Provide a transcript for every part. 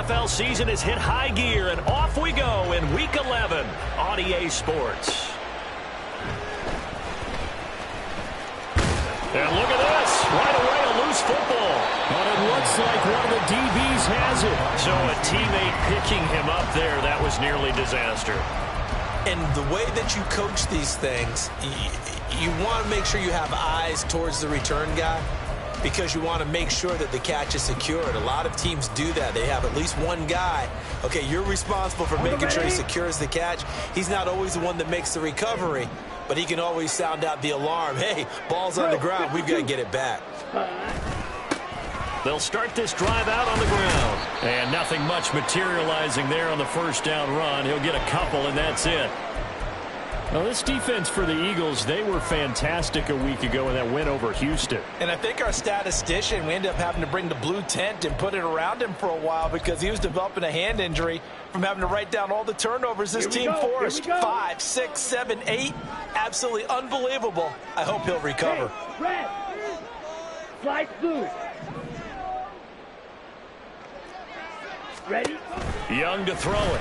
NFL season has hit high gear, and off we go in Week 11 on EA Sports. And look at this. Right away, a loose football. But it looks like one of the DBs has it. So a teammate picking him up there, that was nearly disaster. And the way that you coach these things, you want to make sure you have eyes towards the return guy because you want to make sure that the catch is secured. A lot of teams do that. They have at least one guy. Okay, you're responsible for making sure he secures the catch. He's not always the one that makes the recovery, but he can always sound out the alarm. Hey, ball's on the ground. We've got to get it back. They'll start this drive out on the ground. And nothing much materializing there on the first down run. He'll get a couple, and that's it. Now, this defense for the Eagles, they were fantastic a week ago in that win over Houston. And I think our statistician, we ended up having to bring the blue tent and put it around him for a while because he was developing a hand injury from having to write down all the turnovers this team forced. 5, 6, 7, 8. Absolutely unbelievable. I hope he'll recover. Red. Slide through. Ready? Young to throw it.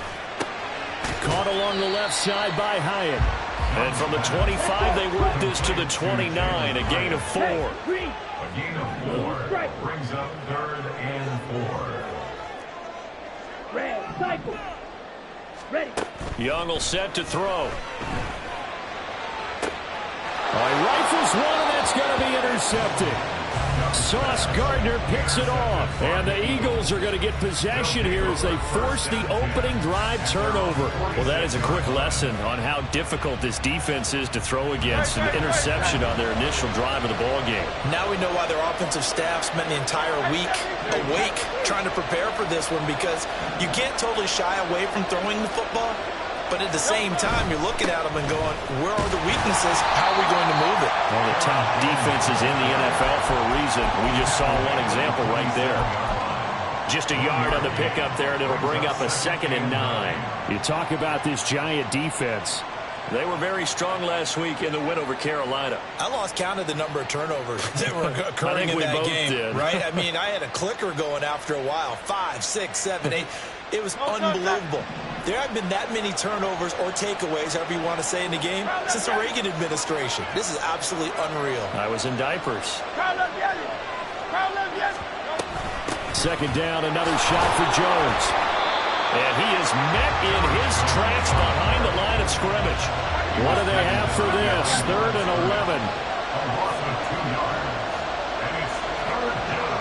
Caught along the left side by Hyatt. And from the 25, they work this to the 29, a gain of 4. Hey, A gain of 4 brings up 3rd and 4. Red, cycle. Ready. Young will set to throw. He rifles one, and that's going to be intercepted. Sauce Gardner picks it off. And the Eagles are going to get possession here as they force the opening drive turnover. Well, that is a quick lesson on how difficult this defense is to throw against an interception on their initial drive of the ballgame. Now we know why their offensive staff spent the entire week awake trying to prepare for this one because you can't totally shy away from throwing the football. But at the same time, you're looking at them and going, where are the weaknesses? How are we going to move it? One of the top defenses in the NFL for a reason. We just saw one example right there. Just a yard on the pickup there, and it'll bring up a 2nd and 9. You talk about this Giant defense. They were very strong last week in the win over Carolina. I lost count of the number of turnovers that were occurring in that game. Did. Right? I mean, I had a clicker going after a while. 5, 6, 7, 8. It was unbelievable. There have been that many turnovers or takeaways, however you want to say, in the game since the Reagan administration. This is absolutely unreal. I was in diapers. 2nd down, another shot for Jones. And he is met in his tracks behind the line of scrimmage. What do they have for this? 3rd and 11. A loss of 2 yards. And it's 3rd down.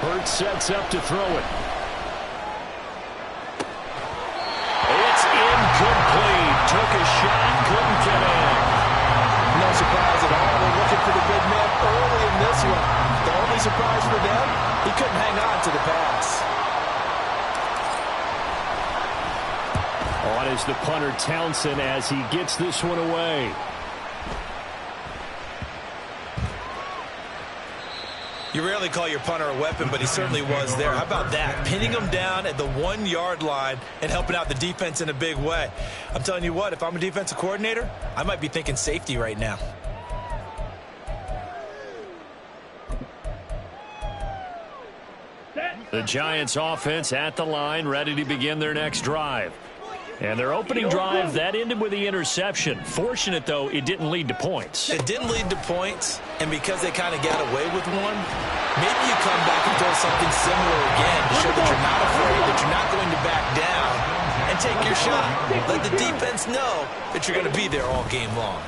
Hurts sets up to throw it. It's incomplete. Took a shot, couldn't get in. No surprise at all. They're looking for the big man early in this one. The only surprise for them, he couldn't hang on to the pass. On is the punter Townsend as he gets this one away. You rarely call your punter a weapon, but he certainly was there. How about that? Pinning him down at the 1-yard line and helping out the defense in a big way. I'm telling you what, if I'm a defensive coordinator, I might be thinking safety right now. The Giants offense at the line, ready to begin their next drive. And their opening drive, that ended with the interception. Fortunate, though, it didn't lead to points. It didn't lead to points, and because they kind of got away with one, maybe you come back and throw something similar again to show that you're not afraid, that you're not going to back down, and take your shot. Let the defense know that you're going to be there all game long.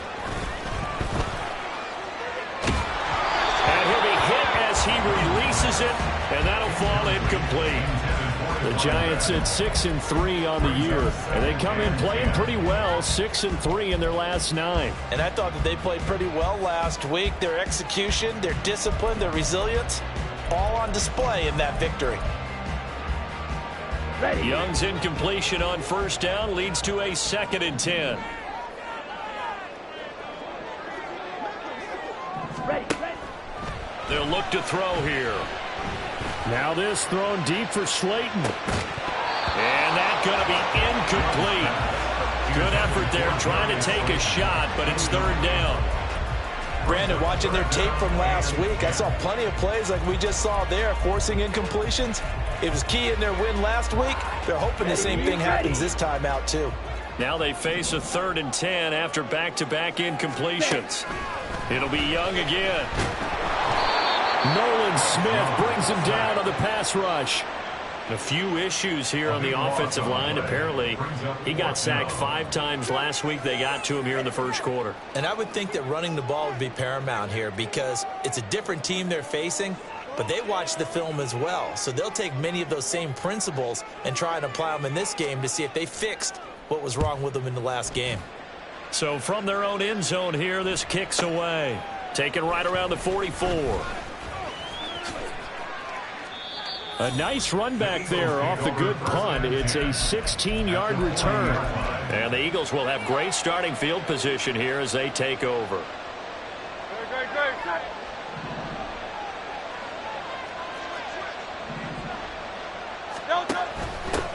And he'll be hit as he releases it, and that'll fall incomplete. The Giants at 6-3 on the year, and they come in playing pretty well, 6-3 in their last 9. And I thought that they played pretty well last week. Their execution, their discipline, their resilience, all on display in that victory. Young's incompletion on 1st down leads to a 2nd and 10. They'll look to throw here. Now this thrown deep for Slayton. And that's going to be incomplete. Good effort there, trying to take a shot, but it's third down. Brandon, watching their tape from last week, I saw plenty of plays like we just saw there, forcing incompletions. It was key in their win last week. They're hoping the same thing happens this time out, too. Now they face a 3rd and 10 after back-to-back incompletions. It'll be Young again. Nolan Smith brings him down on the pass rush. A few issues here on the offensive line. Apparently, he got sacked 5 times last week. They got to him here in the first quarter. And I would think that running the ball would be paramount here because it's a different team they're facing, but they watch the film as well. So they'll take many of those same principles and try and apply them in this game to see if they fixed what was wrong with them in the last game. So from their own end zone here, this kicks away. Taken right around the 44. A nice run back there off the good punt. It's a 16-yard return. And the Eagles will have great starting field position here as they take over.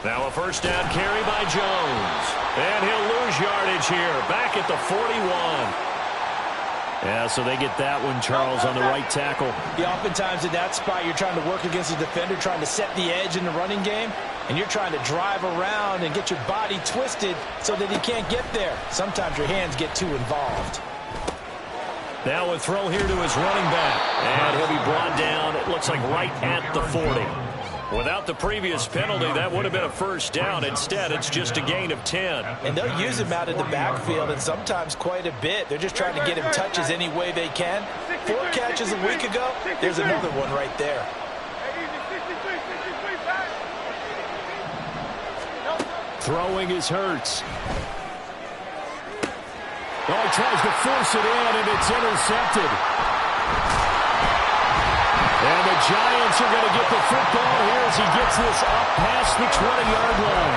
Now a first down carry by Jones. And he'll lose yardage here. Back at the 41. Yeah, so they get that one, Charles, on the right tackle. Yeah, oftentimes in that spot, you're trying to work against a defender, trying to set the edge in the running game, and you're trying to drive around and get your body twisted so that he can't get there. Sometimes your hands get too involved. Now a throw here to his running back, and he'll be brought down, it looks like right at the 40. Without the previous penalty, that would have been a first down. Instead, it's just a gain of 10. And they'll use him out of the backfield, and sometimes quite a bit. They're just trying to get him touches any way they can. 4 catches a week ago, there's another one right there. Throwing is Hurts. Oh, he tries to force it in, and it's intercepted. And the Giants are going to get the football here as he gets this up past the 20-yard line.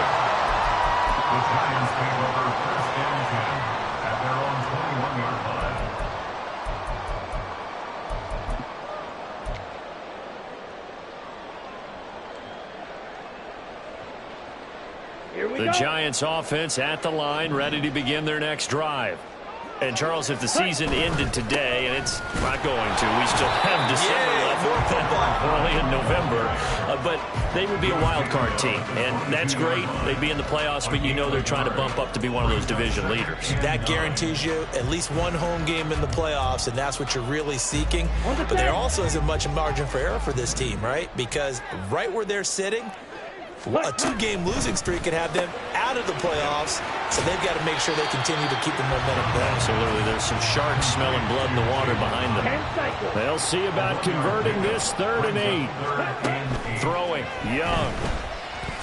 The Giants take over first and 10 at their own 21-yard line. The Giants offense at the line, ready to begin their next drive. And, Charles, if the season ended today, and it's not going to, we still have December left, early in November, but they would be a wild card team, and that's great. They'd be in the playoffs, but you know they're trying to bump up to be one of those division leaders. That guarantees you at least one home game in the playoffs, and that's what you're really seeking. But there also isn't much margin for error for this team, right? Because right where they're sitting, a 2-game losing streak could have them out of the playoffs, so they've got to make sure they continue to keep the momentum going. Absolutely. There's some sharks smelling blood in the water behind them. They'll see about converting this 3rd and 8. Throwing. Young.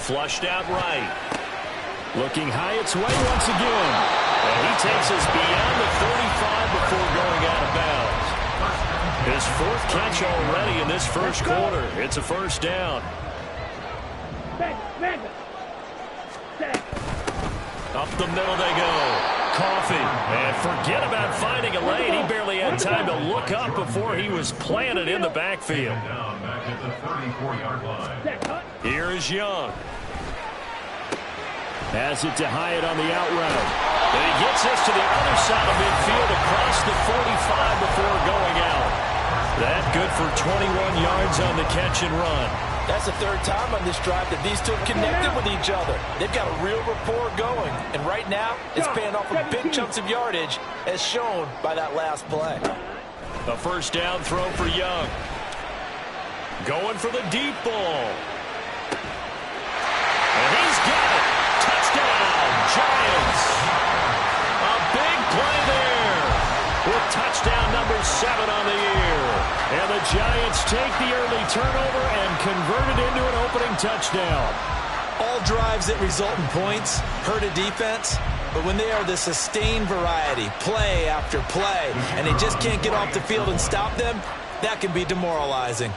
Flushed out right. Looking high its way once again. And he takes us beyond the 35 before going out of bounds. His 4th catch already in this first quarter. It's a first down. Up the middle they go. Coffee. And forget about finding a lane. He barely had time to look up before he was planted in the backfield. Back at the 34-yard line. Here is Young. Has it to Hyatt on the out route. And he gets this to the other side of midfield across the 45 before going out. That good for 21 yards on the catch and run. That's the 3rd time on this drive that these two connected with each other. They've got a real rapport going. And right now, it's paying off with big chunks of yardage, as shown by that last play. A first down throw for Young. Going for the deep ball. And he's got it. Touchdown, Giants. A big play there. With touchdown number 7 on the year. And the Giants take the early turnover and convert it into an opening touchdown. All drives that result in points hurt a defense, but when they are the sustained variety, play after play, and they just can't get off the field and stop them, that can be demoralizing.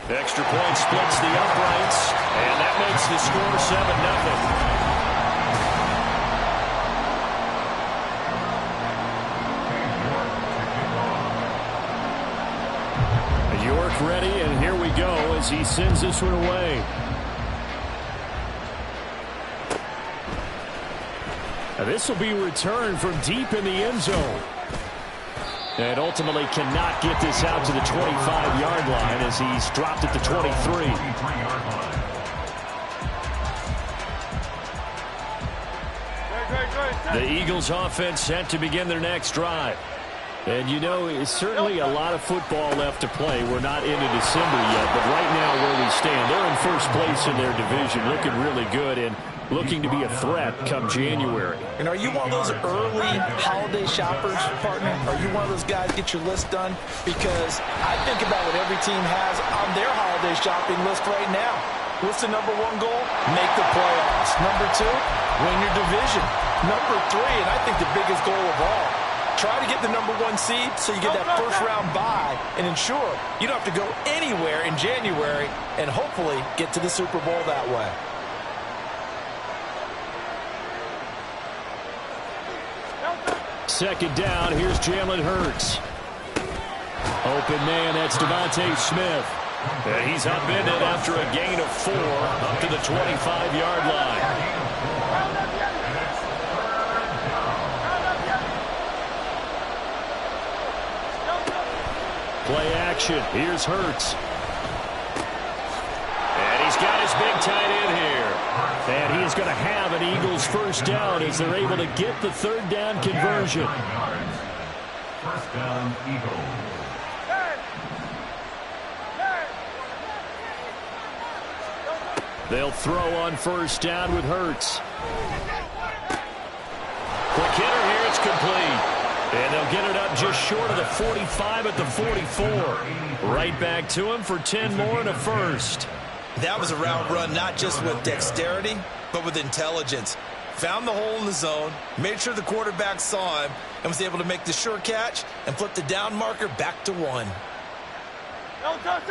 Extra point splits the uprights, and that makes the score 7-0. York ready, and here we go as he sends this one away. This will be returned from deep in the end zone. And ultimately cannot get this out to the 25-yard line as he's dropped at the 23. The Eagles offense set to begin their next drive. And you know, it's certainly a lot of football left to play. We're not into December yet, but right now where we stand, they're in first place in their division, looking really good and looking to be a threat come January. And are you one of those early holiday shoppers, partner? Are you one of those guys get your list done? Because I think about what every team has on their holiday shopping list right now. What's the number one goal? Make the playoffs. Number two, win your division. Number three, and I think the biggest goal of all, try to get the number one seed so you get that first-round bye and ensure you don't have to go anywhere in January and hopefully get to the Super Bowl that way. Second down, here's Jalen Hurts. Open man, that's Devontae Smith. And he's up in it after a gain of 4 up to the 25-yard line. Play action. Here's Hurts. And he's got his big tight end here. And he is going to have an Eagles first down as they're able to get the third down conversion. First down, Eagles. They'll throw on first down with Hurts. Quick hitter here. It's complete. And they'll get it up just short of the 45 at the 44. Right back to him for 10 more and a first. That was a route run not just with dexterity, but with intelligence. Found the hole in the zone, made sure the quarterback saw him, and was able to make the sure catch and flip the down marker back to 1.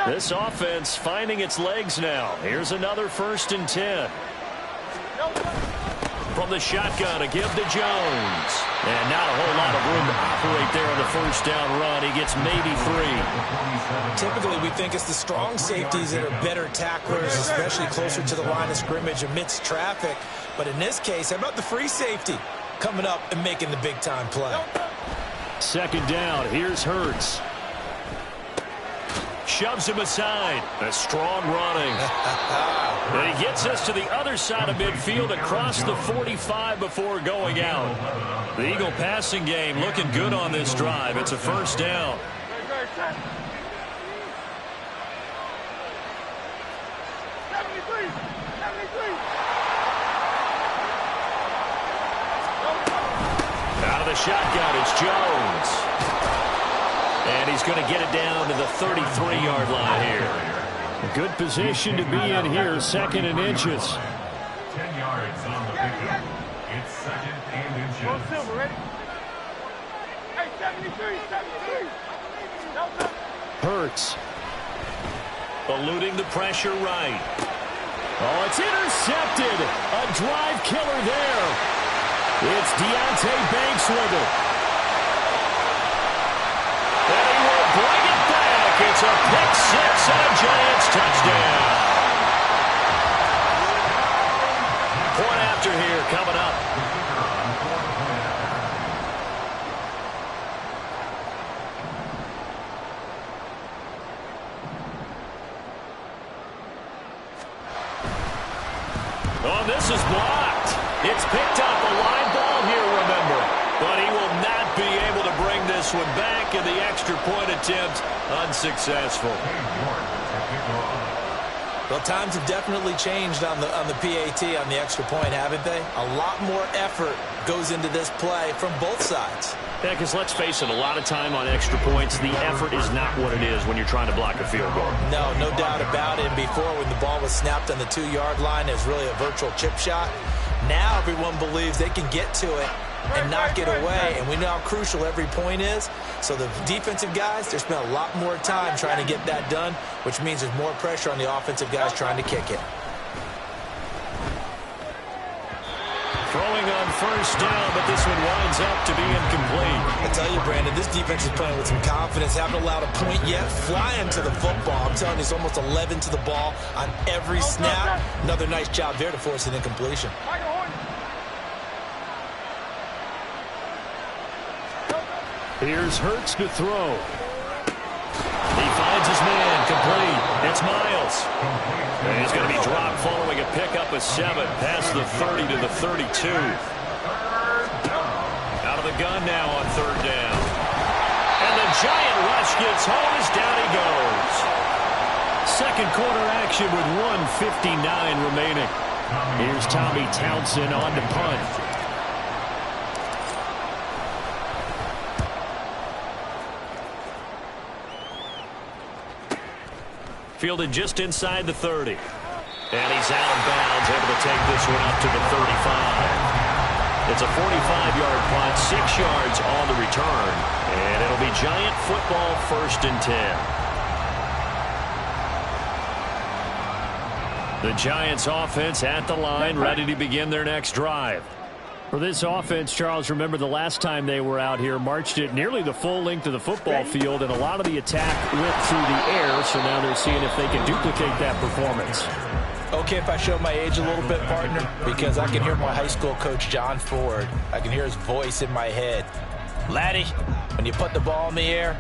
This offense finding its legs now. Here's another 1st and 10. From the shotgun, a give to Jones. And not a whole lot of room to operate there on the first down run. He gets maybe 3. Typically, we think it's the strong safeties that are better tacklers, especially closer to the line of scrimmage amidst traffic. But in this case, how about the free safety coming up and making the big-time play? Second down, here's Hurts. Shoves him aside. A strong running. And he gets us to the other side of midfield across the 45 before going out. The Eagle passing game looking good on this drive. It's a first down. Out of the shotgun, it's Jones. And he's going to get it down to the 33-yard line here. A good position to be in here, 2nd and inches. 10 yards on the pickup. It's 2nd and inches. Silver, ready? Hey, 73, 73. Hurts. Eluding the pressure right. Oh, it's intercepted. A drive killer there. It's Deonte Banks with it. And he will bring it back. It's a pick 6 and a Giants touchdown. Point after here coming up. Oh, this is blocked. It's picked up, a line ball here, remember. But he will not be able to bring this one back, and the extra point attempt unsuccessful. Well, times have definitely changed on the PAT, on the extra point, haven't they? A lot more effort goes into this play from both sides. Yeah, because let's face it, a lot of time on extra points, the effort is not what it is when you're trying to block a field goal. No doubt about it. And before, when the ball was snapped on the 2-yard line, it was really a virtual chip shot. Now everyone believes they can get to it and knock it away, and we know how crucial every point is. So the defensive guys, they spent a lot more time trying to get that done, which means there's more pressure on the offensive guys trying to kick it. Throwing on first down, but this one winds up to be incomplete. I tell you, Brandon, this defense is playing with some confidence. Haven't allowed a point yet. Flying to the football. I'm telling you, it's almost 11 to the ball on every snap. Another nice job there to force an incompletion. Here's Hurts to throw. He finds his man, complete. It's Miles. And he's going to be dropped following a pickup of 7 past the 30 to the 32. Out of the gun now on 3rd down. And the giant rush gets home as down he goes. Second quarter action with 1:59 remaining. Here's Tommy Townsend on to punt. Fielded just inside the 30. And he's out of bounds, able to take this one up to the 35. It's a 45-yard punt, 6 yards on the return. And it'll be Giant football, 1st and 10. The Giants offense at the line, ready to begin their next drive. For this offense, Charles, remember the last time they were out here, marched it nearly the full length of the football field, and a lot of the attack went through the air, so now they're seeing if they can duplicate that performance. Okay, if I show my age a little bit, partner, because I can hear my high school coach, John Ford. I can hear his voice in my head. Laddie, when you put the ball in the air,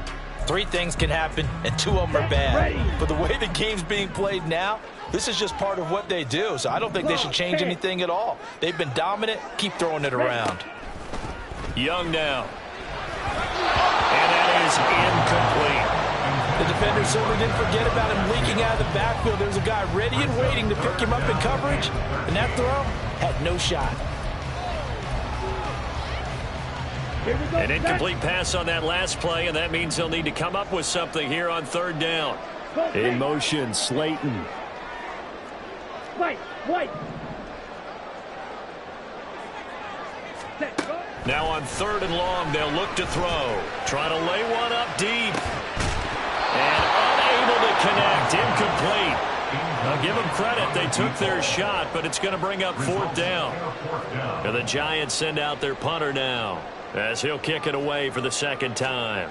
3 things can happen, and 2 of them are bad. But the way the game's being played now, this is just part of what they do, so I don't think they should change anything at all. They've been dominant. Keep throwing it around. Young now. And that is incomplete. The defender certainly didn't forget about him leaking out of the backfield. There was a guy ready and waiting to pick him up in coverage, and that throw had no shot. An incomplete pass on that last play, and that means they'll need to come up with something here on 3rd down. In motion, Slayton. White. Now on 3rd and long, they'll look to throw. Trying to lay one up deep. And unable to connect. Incomplete. I'll give them credit. They took their shot, but it's going to bring up 4th down. And the Giants send out their punter now, as he'll kick it away for the 2nd time.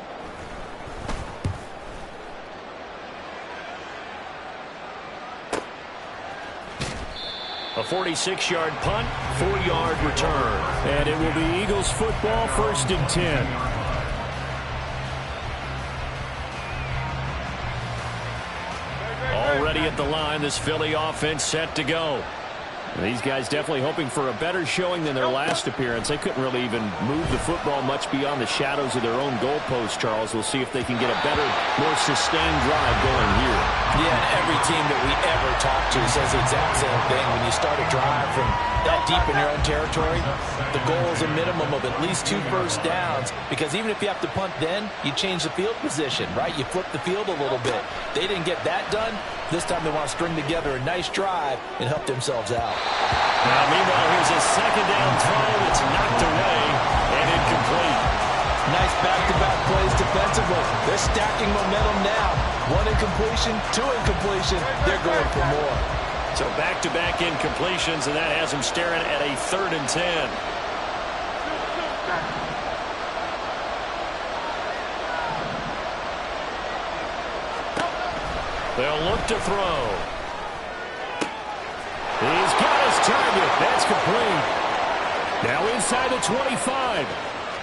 A 46-yard punt, 4-yard return. And it will be Eagles football, 1st and 10. Already at the line, this Philly offense set to go. These guys definitely hoping for a better showing than their last appearance. They couldn't really even move the football much beyond the shadows of their own goalpost, Charles. We'll see if they can get a better, more sustained drive going here. Yeah, and every team that we ever talk to says the exact same thing. When you start a drive from that deep in your own territory, the goal is a minimum of at least 2 first downs, because even if you have to punt then, you change the field position, right? You flip the field a little bit. They didn't get that done. This time they want to string together a nice drive and help themselves out. Now, meanwhile, here's a 2nd down throw that's knocked away and incomplete. Nice back-to-back plays defensively. They're stacking momentum now. 1 incompletion, 2 incompletion. They're going for more. So back-to-back incompletions, and that has them staring at a 3rd and 10. They'll look to throw. He's got his target. That's complete. Now inside the 25.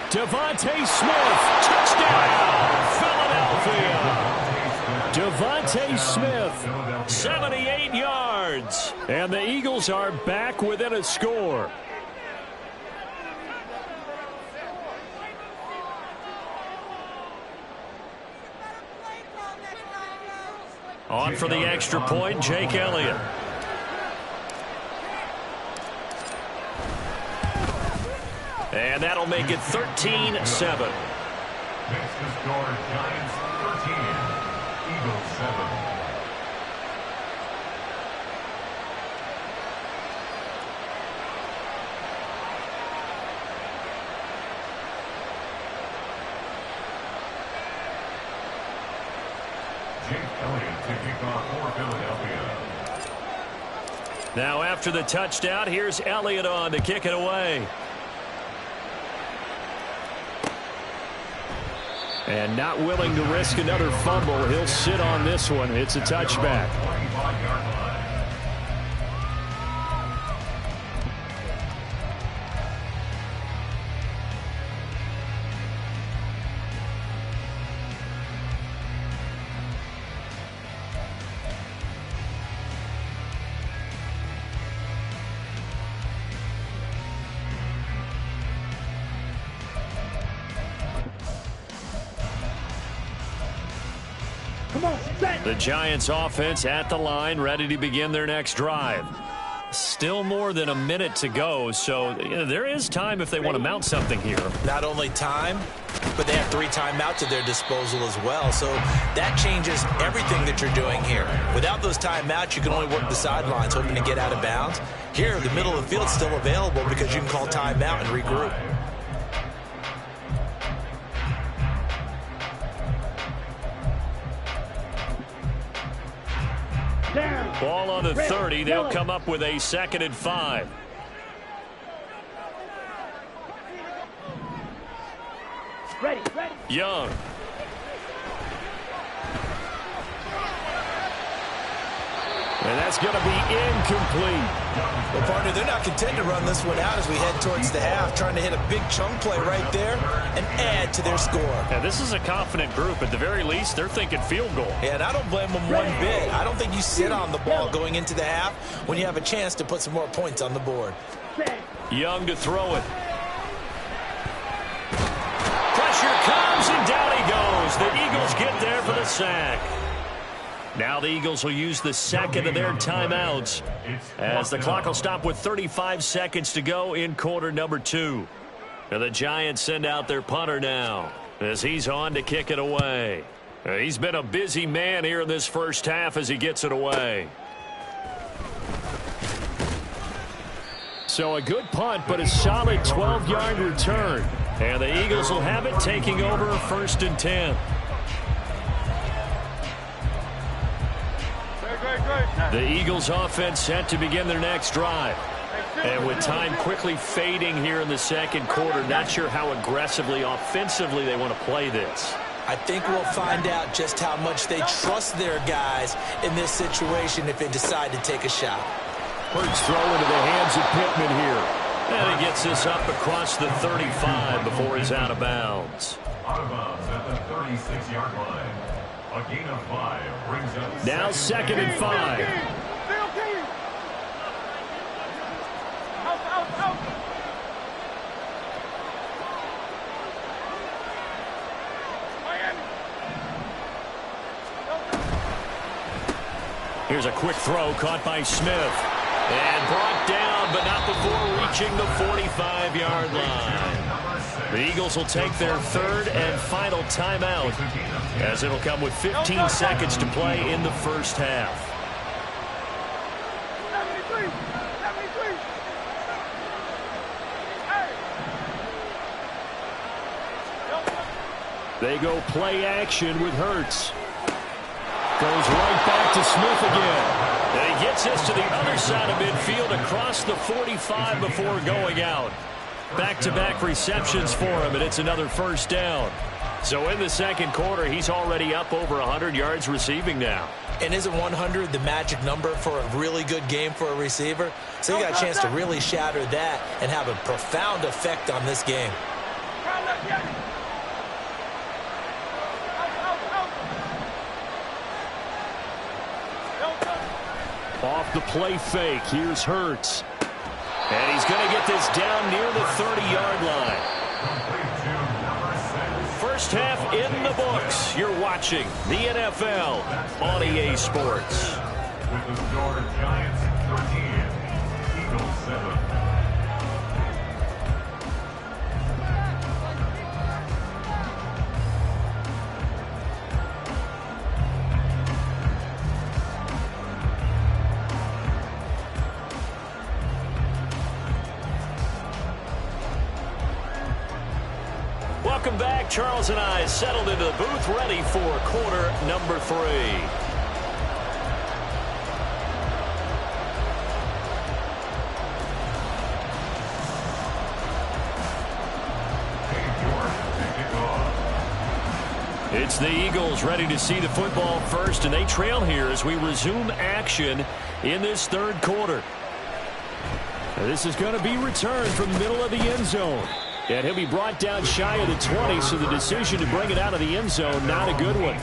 Devontae Smith. Touchdown, Philadelphia. Devontae Smith. 78 yards. And the Eagles are back within a score. On for the extra point, Jake Elliott. And that'll make it 13-7. Next to score, Giants 13, Eagles 7. Jake Elliott to kick off for Philadelphia. Now after the touchdown, here's Elliott on to kick it away. And not willing to risk another fumble. He'll sit on this one. It's a touchback. The Giants offense at the line, ready to begin their next drive. Still more than a minute to go, so there is time if they want to mount something here. Not only time, but they have 3 timeouts at their disposal as well. So that changes everything that you're doing here. Without those timeouts, you can only work the sidelines, hoping to get out of bounds. Here, the middle of the field is still available because you can call timeout and regroup. Ball on the 30. They'll come up with a 2nd and 5. Young. And that's going to be incomplete. Well, partner, they're not content to run this one out as we head towards the half, trying to hit a big chunk play right there and add to their score. Yeah, this is a confident group. At the very least, they're thinking field goal. Yeah, and I don't blame them one bit. I don't think you sit on the ball going into the half when you have a chance to put some more points on the board. Young to throw it. Pressure comes, and down he goes. The Eagles get there for the sack. Now the Eagles will use the 2nd of their timeouts as the clock will stop with 35 seconds to go in quarter number 2. And the Giants send out their punter now as he's on to kick it away. He's been a busy man here in this first half as he gets it away. So a good punt, but a solid 12-yard return. And the Eagles will have it, taking over 1st and 10. The Eagles offense set to begin their next drive. And with time quickly fading here in the 2nd quarter, not sure how aggressively, offensively they want to play this. I think we'll find out just how much they trust their guys in this situation if they decide to take a shot. Hurts throw into the hands of Pittman here. And he gets this up across the 35 before he's out of bounds. Out of bounds at the 36-yard line. A gain of 5 brings up now 2nd and 5. Here's a quick throw caught by Smith. And brought down, but not before reaching the 45-yard line. The Eagles will take their 3rd and final timeout as it'll come with 15 seconds to play in the first half. 73. They go play action with Hurts. Goes right back to Smith again. And he gets this to the other side of midfield across the 45 before going out. Back-to-back receptions for him, and it's another 1st down. So in the 2nd quarter, he's already up over 100 yards receiving now. And isn't 100 the magic number for a really good game for a receiver? So you got a chance to really shatter that and have a profound effect on this game. Off the play fake, here's Hurts. And he's going to get this down near the 30-yard line. First half in the books. You're watching the NFL on EA Sports. With the score, Giants 13, Eagles 7. Welcome back. Charles and I settled into the booth, ready for quarter number 3. It's the Eagles ready to see the football first, and they trail here as we resume action in this 3rd quarter. Now, this is going to be returned from the middle of the end zone. And he'll be brought down shy of the 20, so the decision to bring it out of the end zone, not a good one.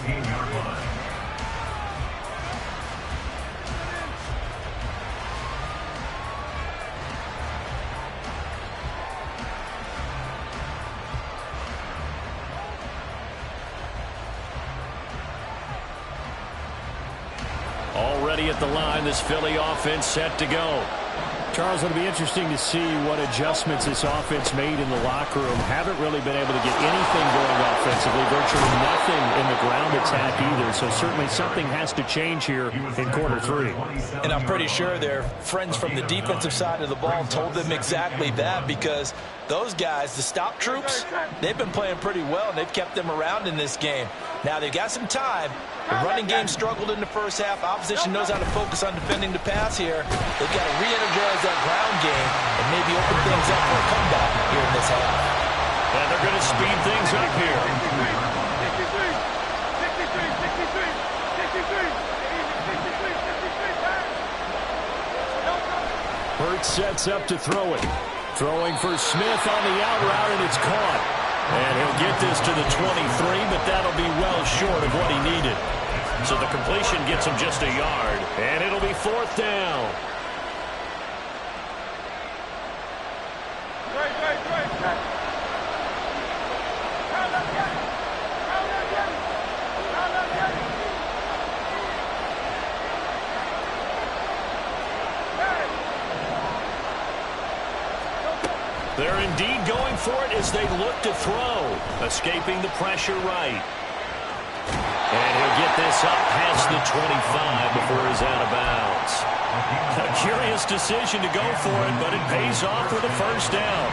ready at the line. This Philly offense set to go. Charles, it'll be interesting to see what adjustments this offense made in the locker room. Haven't really been able to get anything going offensively. Virtually nothing in the ground attack either. So certainly something has to change here in quarter three. And I'm pretty sure their friends from the defensive side of the ball told them exactly that, because those guys, the stop troops, they've been playing pretty well, and they've kept them around in this game. Now, they've got some time. The running game struggled in the first half. Opposition knows how to focus on defending the pass here. They've got to re-energize that ground game and maybe open things up for a comeback here in this half. And they're going to speed things up here. 63, 63, 63, 63, 63. Hurts sets up to throw it. Throwing for Smith on the out route, and it's caught. And he'll get this to the 23, but that'll be well short of what he needed. So the completion gets him just a yard, and it'll be fourth down. They're indeed going for it as they look to throw. Escaping the pressure right. And he'll get this up past the 25 before he's out of bounds. A curious decision to go for it, but it pays off with a first down.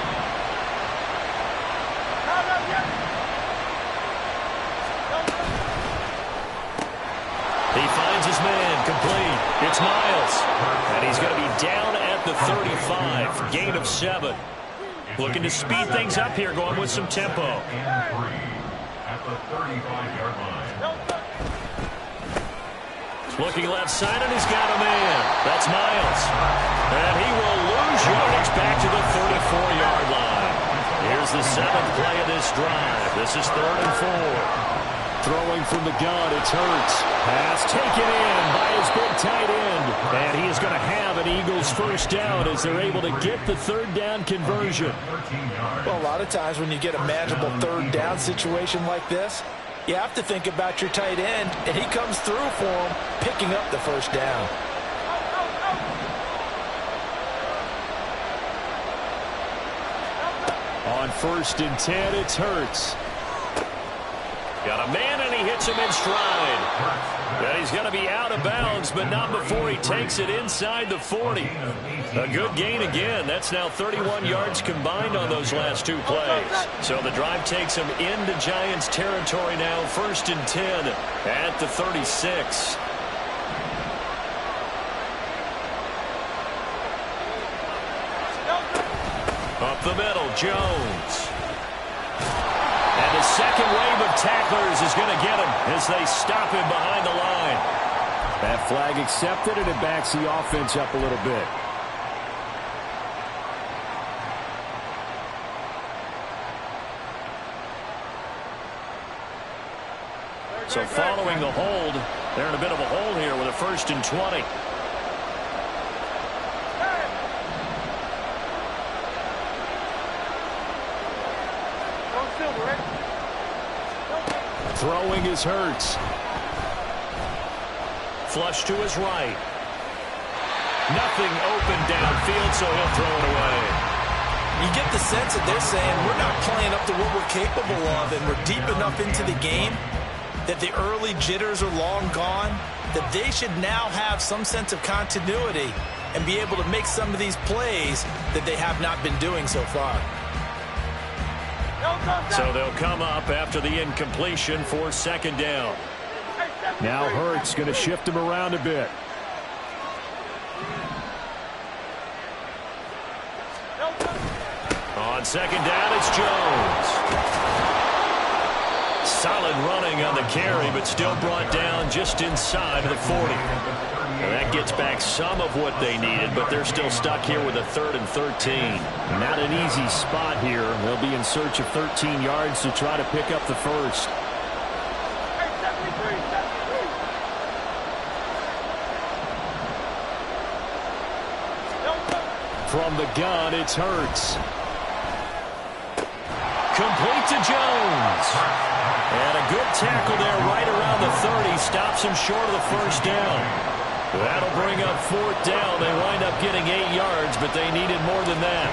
He finds his man, complete. It's Miles. And he's going to be down at the 35. Gain of 7. Looking to speed things up here, going with some tempo. At the 35-yard line. Looking left side, and he's got a man. That's Miles. And he will lose yardage back to the 34-yard line. Here's the 7th play of this drive. This is 3rd and 4. Throwing from the gun, it's Hurts. Pass taken in by his big tight end. And he is going to have an Eagles first down as they're able to get the 3rd down conversion. Well, a lot of times when you get a manageable 3rd down situation like this, you have to think about your tight end, and he comes through for him, picking up the first down. On 1st and 10, it's Hurts. Got a man, and he hits him in stride. And he's going to be out of bounds, but not before he takes it inside the 40. A good gain again. That's now 31 yards combined on those last 2 plays. So the drive takes him into Giants territory now. 1st and 10 at the 36. Up the middle, Jones. And the second wave of tacklers is going to get him as they stop him behind the line. That flag accepted, and it backs the offense up a little bit. So following the hold, they're in a bit of a hole here with a 1st and 20. Throwing is Hurts. Flush to his right. Nothing open downfield, so he'll throw it away. You get the sense that they're saying we're not playing up to what we're capable of, and we're deep enough into the game that the early jitters are long gone, that they should now have some sense of continuity and be able to make some of these plays that they have not been doing so far. So they'll come up after the incompletion for 2nd down. Now Hurts going to shift him around a bit. On 2nd down, it's Jones. Solid running on the carry, but still brought down just inside of the 40. And that gets back some of what they needed, but they're still stuck here with a 3rd and 13. Not an easy spot here. They'll be in search of 13 yards to try to pick up the first. From the gun, it's Hurts. Complete to Jones. And a good tackle there right around the 30. Stops him short of the first down. That'll bring up 4th down. They wind up getting 8 yards, but they needed more than that.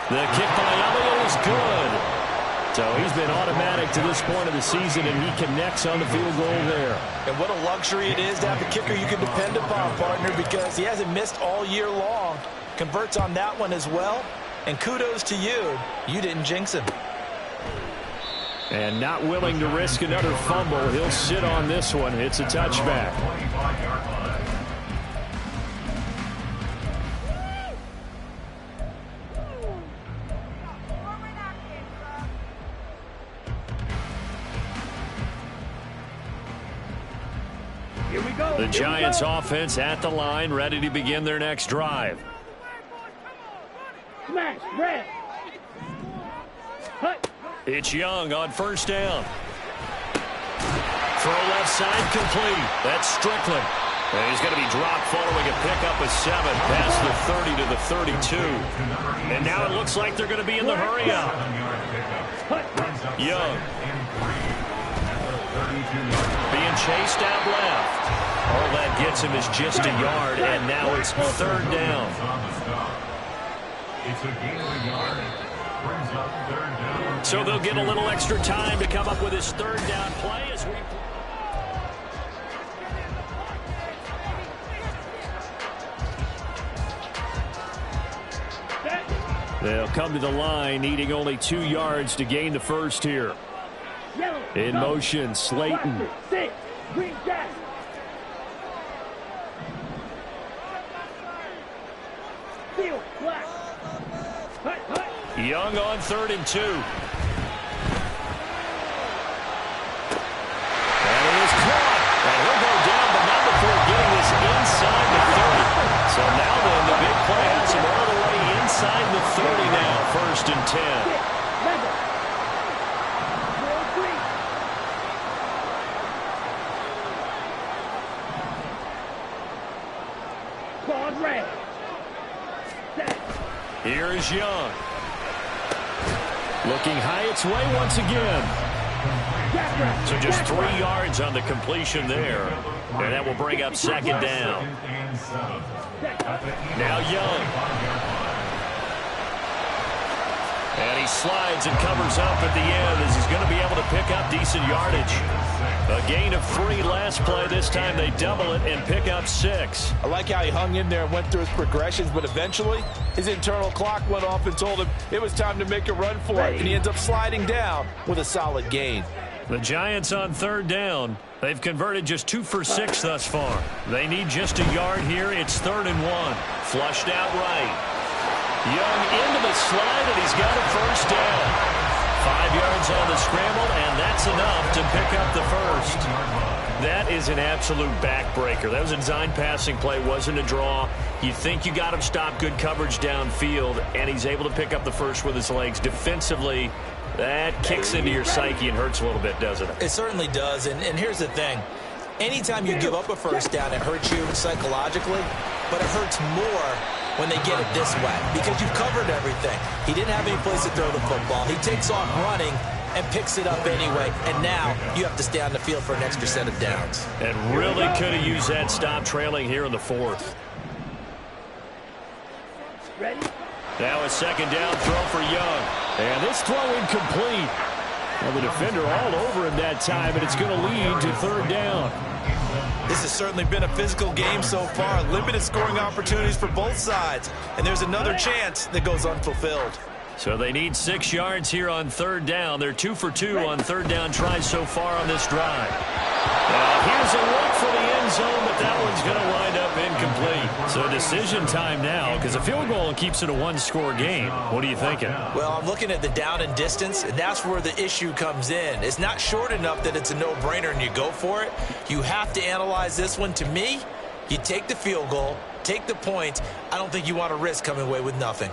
The kick by Elliott is good. So he's been automatic to this point of the season, and he connects on the field goal there. And what a luxury it is to have a kicker you can depend upon, partner, because he hasn't missed all year long. Converts on that one as well. And kudos to you. You didn't jinx him. And not willing to risk another fumble. He'll sit on this one. It's a touchback. The Giants offense at the line, ready to begin their next drive. Smash, red. It's Young on 1st down. Throw left side complete. That's Strickland. And he's going to be dropped following a pickup of 7 past the 30 to the 32. And now it looks like they're going to be in the hurry up. Young. Being chased out left. All that gets him is just a yard, and now it's 3rd down. It's a gain of a yard. Brings up 3rd down. So they'll get a little extra time to come up with his 3rd down play as we... They'll come to the line, needing only 2 yards to gain the first here. In motion, Slayton. Young on 3rd and 2. And it is caught. And he'll go down, but not before getting this inside the 30. So now then, the big play has him all the way inside the 30 now. 1st and 10. Here is Young. Looking high its way once again. So just 3 yards on the completion there. And that will bring up 2nd down. Now Young. And he slides and covers up at the end as he's going to be able to pick up decent yardage. A gain of 3 last play. This time they double it and pick up 6. I like how he hung in there and went through his progressions, but eventually his internal clock went off and told him it was time to make a run for it, and he ends up sliding down with a solid gain. The Giants on 3rd down. They've converted just 2 for 6 thus far. They need just a yard here. It's 3rd and 1. Flushed out right. Young into the slide, and he's got a 1st down. 5 yards on the scramble, and that's enough to pick up the 1st. That is an absolute backbreaker. That was a design passing play, wasn't a draw. You think you got him stopped, good coverage downfield, and he's able to pick up the 1st with his legs. Defensively, that kicks into your psyche and hurts a little bit, doesn't it? It certainly does, and here's the thing. Anytime you give up a 1st down, it hurts you psychologically, but it hurts more when they get it this way because you've covered everything. He didn't have any place to throw the football. He takes off running and picks it up anyway, and now you have to stay on the field for an extra set of downs. And really could have used that stop trailing here in the 4th. Ready? Now a 2nd down throw for Young. And this throw incomplete. Well, the defender all over him that time, and it's going to lead to 3rd down. This has certainly been a physical game so far. Limited scoring opportunities for both sides. And there's another chance that goes unfulfilled. So they need 6 yards here on 3rd down. They're 2 for 2 on 3rd down tries so far on this drive. Now here's a look for the end zone, but that one's going to wind up incomplete. So decision time now, because a field goal keeps it a 1-score game. What are you thinking? Well, I'm looking at the down and distance, and that's where the issue comes in. It's not short enough that it's a no-brainer and you go for it. You have to analyze this one. To me, you take the field goal, take the points. I don't think you want to risk coming away with nothing.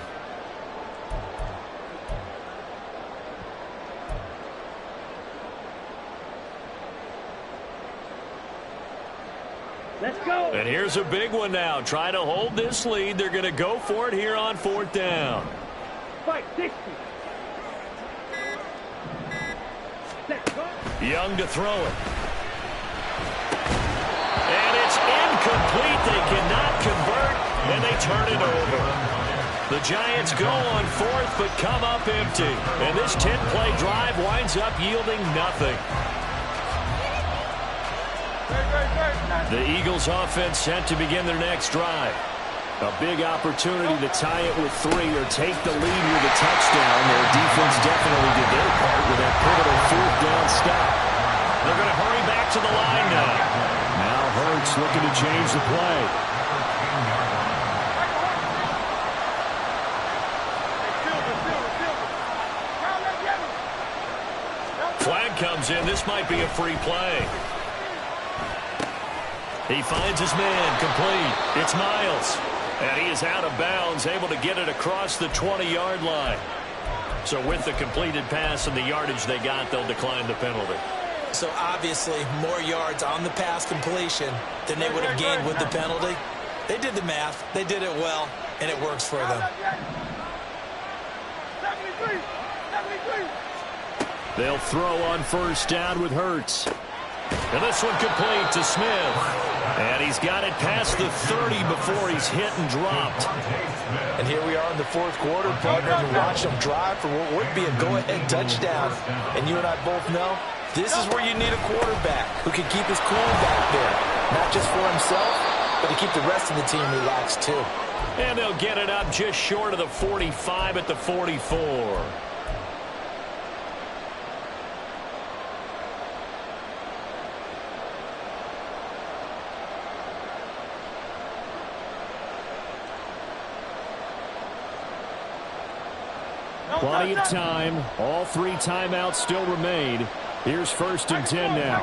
Let's go. And here's a big one now. Trying to hold this lead. They're going to go for it here on 4th down. Fight 60. Young to throw it. And it's incomplete. They cannot convert, and they turn it over. The Giants go on fourth, but come up empty. And this 10-play drive winds up yielding nothing. The Eagles offense set to begin their next drive. A big opportunity to tie it with 3 or take the lead with a touchdown. Their defense definitely did their part with that pivotal 4th down stop. They're going to hurry back to the line now. Now Hurts looking to change the play. Flag comes in. This might be a free play. He finds his man, complete. It's Miles. And he is out of bounds, able to get it across the 20-yard line. So with the completed pass and the yardage they got, they'll decline the penalty. So obviously more yards on the pass completion than they would have gained with the penalty. They did the math. They did it well, and it works for them. 73. They'll throw on first down with Hurts. And this one complete to Smith. And he's got it past the 30 before he's hit and dropped. And here we are in the 4th quarter, partner, and watch them drive for what would be a go-ahead touchdown. And you and I both know this is where you need a quarterback who can keep his cool back there. Not just for himself, but to keep the rest of the team relaxed too. And they'll get it up just short of the 45 at the 44. Plenty of time. All 3 timeouts still remain. Here's 1st and 10 now.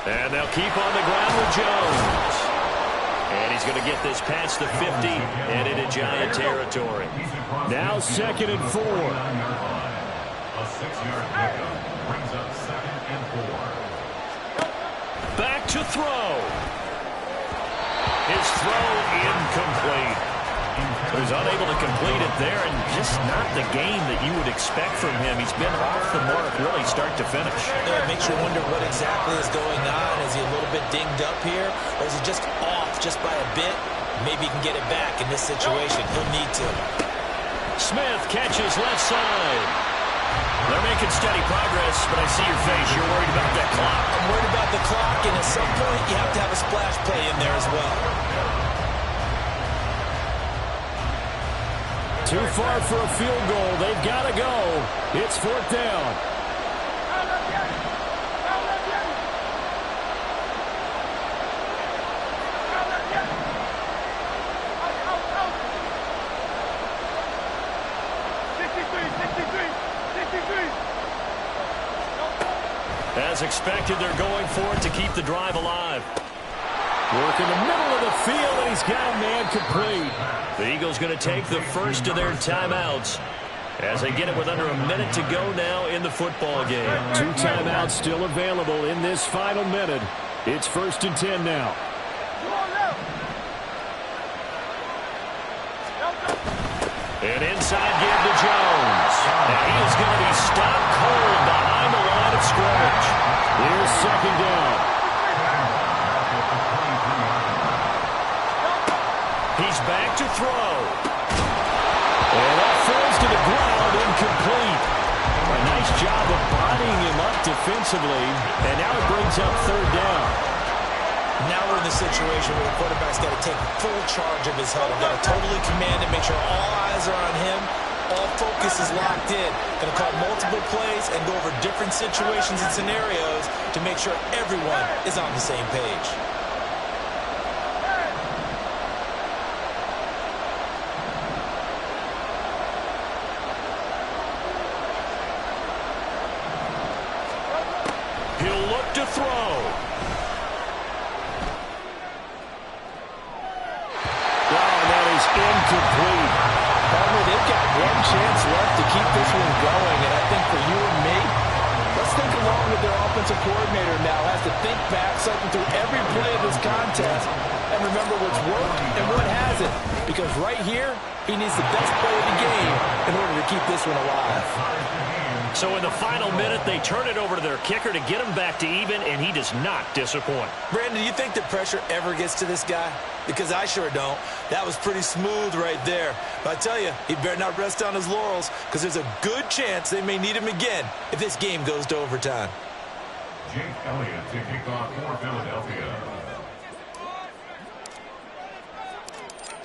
And they'll keep on the ground with Jones. And he's going to get this past the 50 and into Giant territory. Now 2nd and 4. A 6-yard pickup brings up 2nd and 4. Back to throw. His throw incomplete. He was unable to complete it there, and just not the game that you would expect from him. He's been off the mark really start to finish. Yeah, it makes you wonder what exactly is going on. Is he a little bit dinged up here, or is he just off just by a bit? Maybe he can get it back in this situation. He'll need to. Smith catches left side. They're making steady progress, but I see your face. You're worried about that clock. I'm worried about the clock, and at some point, you have to have a splash play in there as well. Too far for a field goal. They've got to go. It's 4th down. As expected, they're going for it to keep the drive alive. Work in the middle of the field, and he's got a man complete. The Eagles going to take the first of their timeouts as they get it with under a minute to go now in the football game. 2 timeouts still available in this final minute. It's 1st and 10 now. And inside give to Jones. And he is going to be stopped cold behind the line of scrimmage. Here's 2nd down. He's back to throw. And that falls to the ground, incomplete. A nice job of bodying him up defensively. And now it brings up 3rd down. Now we're in the situation where the quarterback's got to take full charge of his huddle. Got to totally command it, make sure all eyes are on him. All focus is locked in. Going to call multiple plays and go over different situations and scenarios to make sure everyone is on the same page. He'll look to throw. Incomplete. They've got one chance left to keep this one going, and I think for you and me, let's think along with their offensive coordinator now. Has to think back, cycle through every play of this contest, and remember what's worked and what hasn't. Because right here, He needs the best play of the game in order to keep this one alive. So in the final minute, they turn it over to their kicker to get him back to even, and he does not disappoint. Brandon, do you think the pressure ever gets to this guy? Because I sure don't. That was pretty smooth right there. But I tell you, he better not rest on his laurels, because there's a good chance they may need him again if this game goes to overtime. Jake Elliott to kick off for Philadelphia.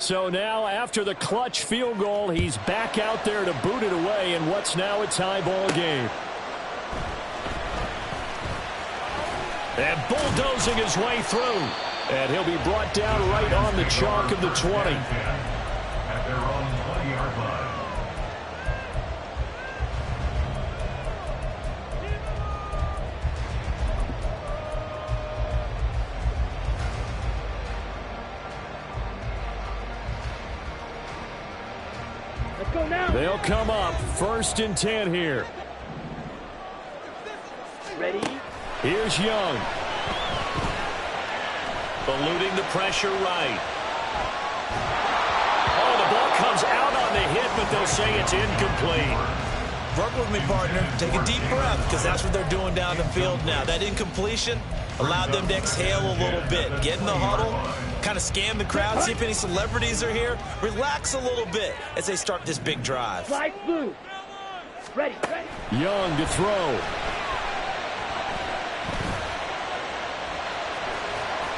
So now, after the clutch field goal, he's back out there to boot it away in what's now a tie ball game. And bulldozing his way through. And he'll be brought down right on the chalk of the 20. At their own 20-yard line. They'll come up 1st and 10 here. Ready? Here's Young. Eluding the pressure right. Oh, the ball comes out on the hit, but they'll say it's incomplete. Work with me, partner. Take a deep breath, because that's what they're doing down the field now. That incompletion allowed them to exhale a little bit. Get in the huddle, kind of scan the crowd, see if any celebrities are here. Relax a little bit as they start this big drive. Fly blue. Ready. Young to throw.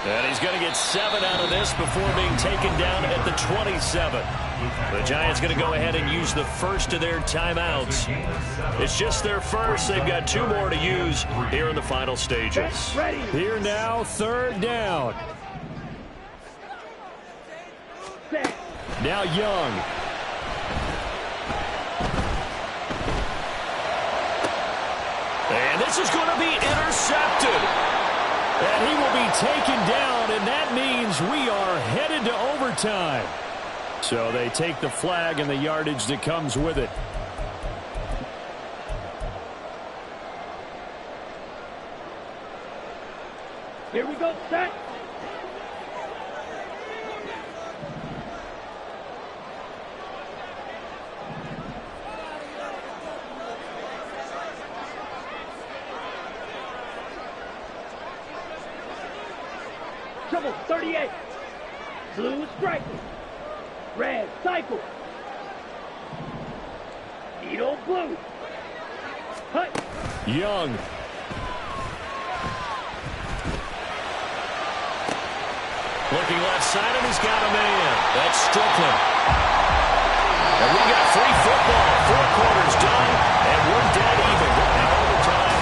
And he's going to get 7 out of this before being taken down at the 27. The Giants going to go ahead and use the first of their timeouts. It's just their first. They've got 2 more to use here in the final stages. Ready. Here now, 3rd down. Set. Now Young. And this is going to be intercepted. And he will be taken down, and that means we are headed to overtime. So they take the flag and the yardage that comes with it. Here we go. Set. Trouble 38. Blue strike. Red cycle. Needle blue. Hut. Young. Looking left side, and he's got a man. That's Strickland. And we got free football. 4 quarters done, and we're dead even. Now overtime.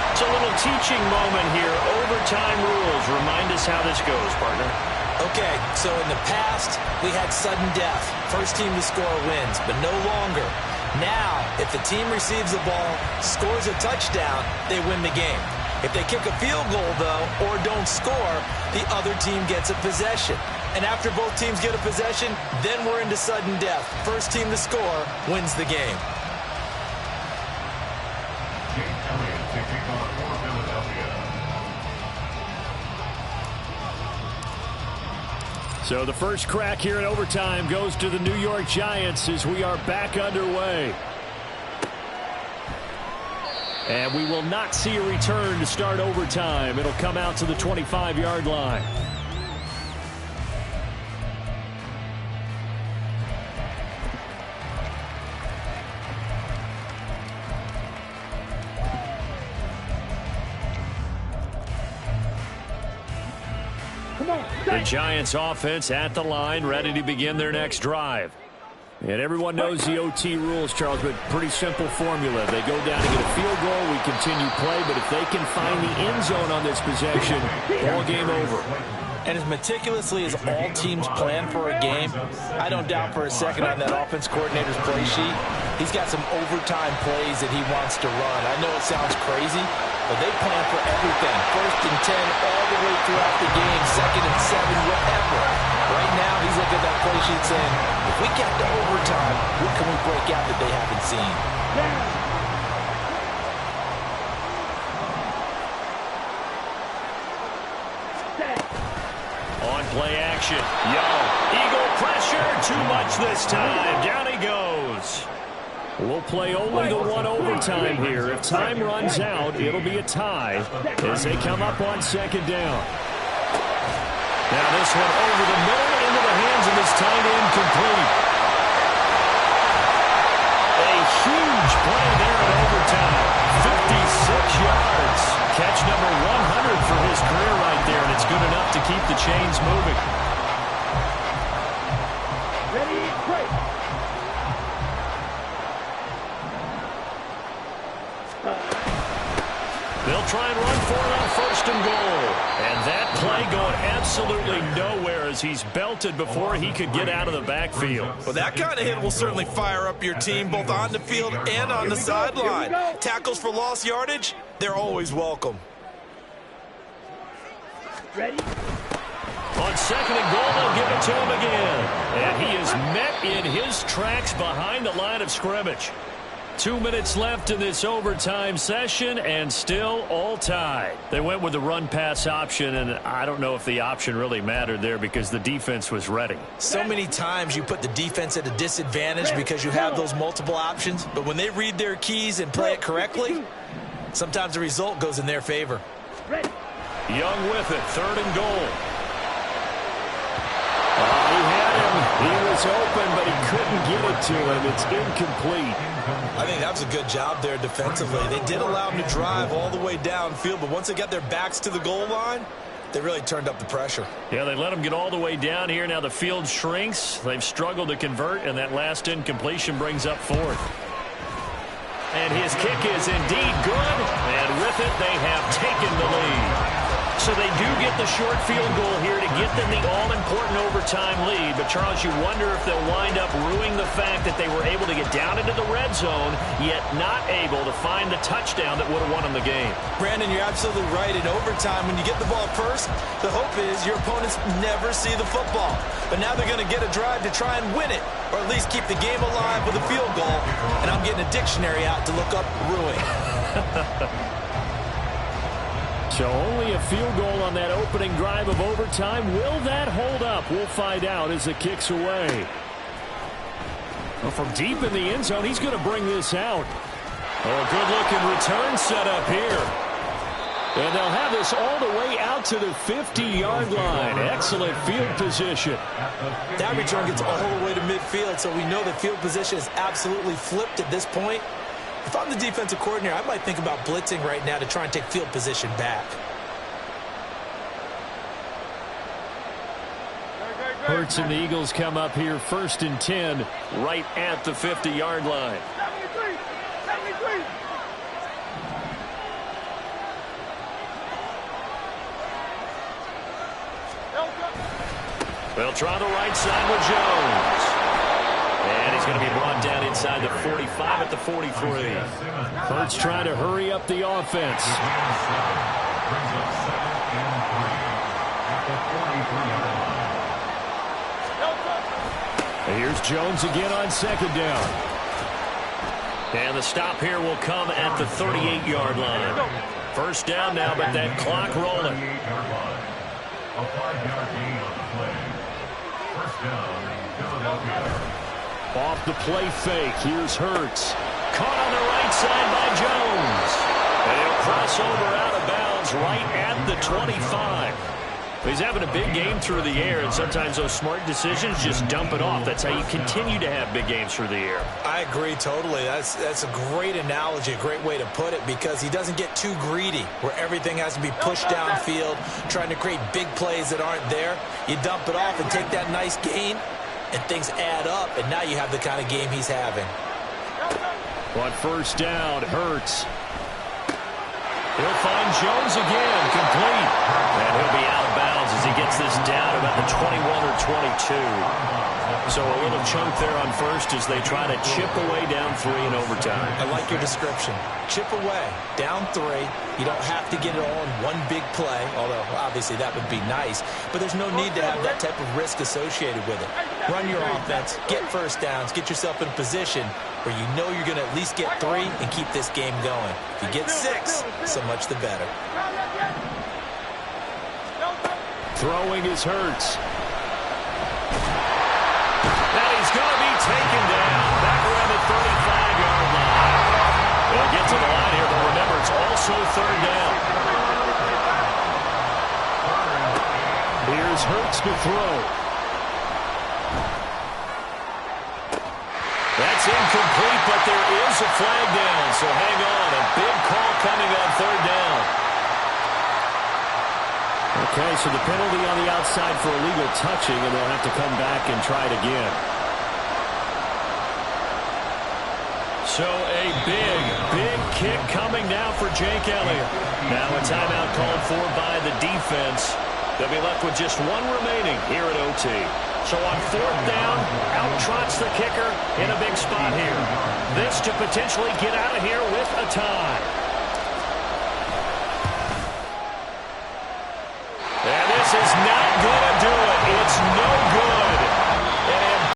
It's a little teaching moment here. Overtime rules. Remind us how this goes, partner. Okay, so in the past, we had sudden death. First team to score wins, but no longer. Now, if the team receives the ball, scores a touchdown, they win the game. If they kick a field goal, though, or don't score, the other team gets a possession. And after both teams get a possession, then we're into sudden death. First team to score wins the game. Jake Elliott to kick off for Philadelphia. So the first crack here in overtime goes to the New York Giants as we are back underway. And we will not see a return to start overtime. It'll come out to the 25-yard line. The Giants offense at the line, ready to begin their next drive. And everyone knows the OT rules, Charles, but pretty simple formula. They go down to get a field goal, we continue play, but if they can find the end zone on this possession, ball game over. And as meticulously as all teams plan for a game, I don't doubt for a second on that offense coordinator's play sheet, he's got some overtime plays that he wants to run. I know it sounds crazy, but they plan for everything. 1st and 10 all the way throughout the game, 2nd and 7, whatever. Right now, he's looking at that play sheet saying, if we get to overtime, what can we break out that they haven't seen? On play action. Young, Eagle pressure, too much this time. Down he goes. We'll play only the one overtime here. If time runs out, it'll be a tie as they come up on second down. Now this one over the middle into the hands of his tight end, complete. A huge play there in overtime. 56 yards. Catch number 100 for his career right there, and it's good enough to keep the chains moving. Ready, break. They'll try and run for it on first and goal. And that play going absolutely nowhere as he's belted before he could get out of the backfield. Well, that kind of hit will certainly fire up your team both on the field and on the sideline. Tackles for lost yardage, they're always welcome. Ready? On second and goal, they'll give it to him again. And he is met in his tracks behind the line of scrimmage. 2 minutes left in this overtime session, and still all tied. They went with the run-pass option, and I don't know if the option really mattered there because the defense was ready. So many times you put the defense at a disadvantage because you have those multiple options, but when they read their keys and play it correctly, sometimes the result goes in their favor. Ready? Young with it, third and goal. He had him. He was open, but he couldn't get it to him. It's incomplete. I think that was a good job there defensively. They did allow him to drive all the way downfield, but once they got their backs to the goal line, they really turned up the pressure. Yeah, they let him get all the way down here. Now the field shrinks. They've struggled to convert, and that last incompletion brings up fourth. And his kick is indeed good, and with it, they have taken the lead. So they do get the short field goal here to get them the all-important overtime lead. But, Charles, you wonder if they'll wind up ruining the fact that they were able to get down into the red zone, yet not able to find the touchdown that would have won them the game. Brandon, you're absolutely right. In overtime, when you get the ball first, the hope is your opponents never see the football. But now they're going to get a drive to try and win it, or at least keep the game alive with a field goal. And I'm getting a dictionary out to look up ruin. So only a field goal on that opening drive of overtime. Will that hold up? We'll find out as it kicks away. Well, from deep in the end zone, he's going to bring this out. Oh, good-looking return set up here. And they'll have this all the way out to the 50-yard line. Excellent field position. That return gets all the way to midfield, so we know the field position is absolutely flipped at this point. If I'm the defensive coordinator, I might think about blitzing right now to try and take field position back. Hurts and the Eagles come up here first and 10 right at the 50-yard line. 73. They'll try the right side with Jones. And he's going to be brought down inside the 45 at the 43. Hurts trying to hurry up the offense. And here's Jones again on second down. And the stop here will come at the 38-yard line. First down now, but that clock rolling. A 5-yard gain on the play. First down, Philadelphia. Off the play fake, here's Hurts. Caught on the right side by Jones. And he'll cross over out of bounds right at the 25. He's having a big game through the air, and sometimes those smart decisions just dump it off. That's how you continue to have big games through the air. I agree totally. That's a great analogy, a great way to put it, because he doesn't get too greedy where everything has to be pushed downfield, trying to create big plays that aren't there. You dump it off and take that nice gain, and things add up, and now you have the kind of game he's having. On first down, Hurts. He'll find Jones again, complete. And he'll be out of bounds as he gets this down about the 21 or 22. So a little chunk there on first as they try to chip away down 3 in overtime. I like your description. Chip away, down 3. You don't have to get it all in one big play, although obviously that would be nice. But there's no need to have that type of risk associated with it. Run your offense, get first downs, get yourself in a position where you know you're going to at least get 3 and keep this game going. If you get 6, so much the better. Throwing is Hurts. And he's going to be taken down back around the 35-yard line. They'll get to the line here, but remember, it's also third down. Here's Hurts to throw. That's incomplete, but there is a flag down, so hang on. A big call coming on third down. Okay, so the penalty on the outside for illegal touching, and they'll have to come back and try it again. So a big kick coming now for Jake Elliott. Now a timeout called for by the defense. They'll be left with just one remaining here at OT. So on fourth down, out trots the kicker in a big spot here. This to potentially get out of here with a tie.